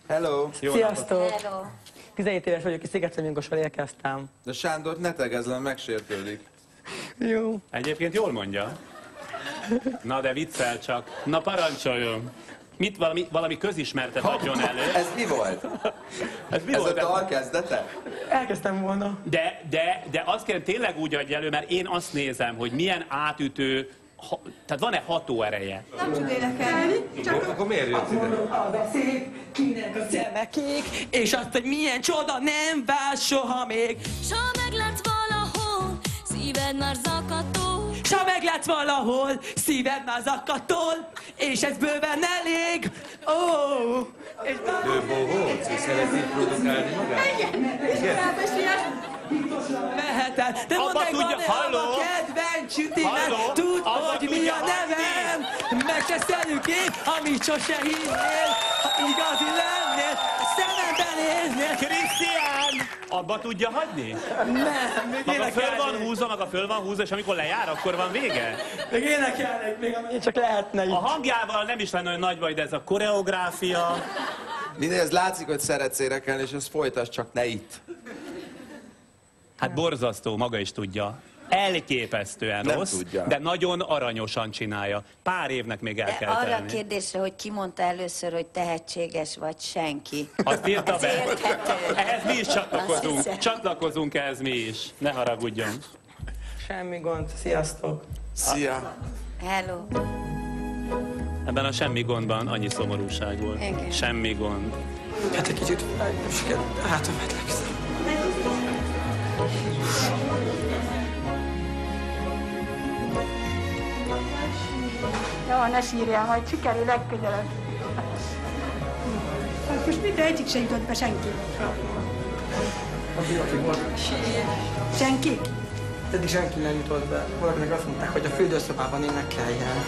Hello! Sziasztok! Hello. 17 éves vagyok, és Szigetszentmiklósról érkeztem. De Sándor, ne tegezd le, megsértődik. Jó. Egyébként jól mondja. Na de viccel csak. Na parancsoljon. Mit valami közismertet adjon elő. Ez mi volt? Ez mi Ez volt? a dal kezdete? Elkezdtem volna. De azt kell tényleg úgy adj elő, mert én azt nézem, hogy milyen átütő, tehát van-e hatóereje? Nem tud énekelni, csak Akkor miért jössz ide? A szép, kinek a szeme kék, és azt, hogy milyen csoda nem vár soha még. S ha meglátsz valahol, szíved már zakatol. S ha meglátsz valahol, szíved már zakatol, és ez bőven elég. Ó, és Ő bohóc, és szereti produkálni magát? mehet el. De mondd meg, tudja, van-e halló? a kedvenc sütimet? Halló? Tudd, Abba hogy mi tudja a nevem. Megteszelünk én, amit sose hinnél. Ha igazi lennél, a szememben néznél. Krisztián! Abba tudja hagyni? Nem, még Maga föl van énekelnék. húzva, és amikor lejár, akkor van vége? Még énekelnék, még amennyit csak lehetne A itt. hangjával nem is lenne olyan nagy baj, de ez a koreográfia... Mindegy, ez látszik, hogy szeretsz énekelni, és ezt folytasd, csak ne itt. Hát borzasztó, maga is tudja. Elképesztően Nem rossz, tudja. de nagyon aranyosan csinálja. Pár évnek még el kell Arra a tenni. kérdésre, hogy ki mondta először, hogy tehetséges vagy, senki. Azt írta Ez be. érthető. Ehhez mi is Azt csatlakozunk. hiszem. Csatlakozunk ehhez mi is. Ne haragudjon. Semmi gond, sziasztok. Szia! Hello. Ebben a semmi gondban annyi szomorúság volt. Igen. Semmi gond. Hát egy kicsit sikerült, hát meglegszem. Jó, ne sírjál, majd sikerül legközelebb. Hát most mit egyik se jutott be senki? Aki volt. Senki? Eddig senki nem jutott be. Valakinek azt mondták, hogy a fürdőszobában énekeljen.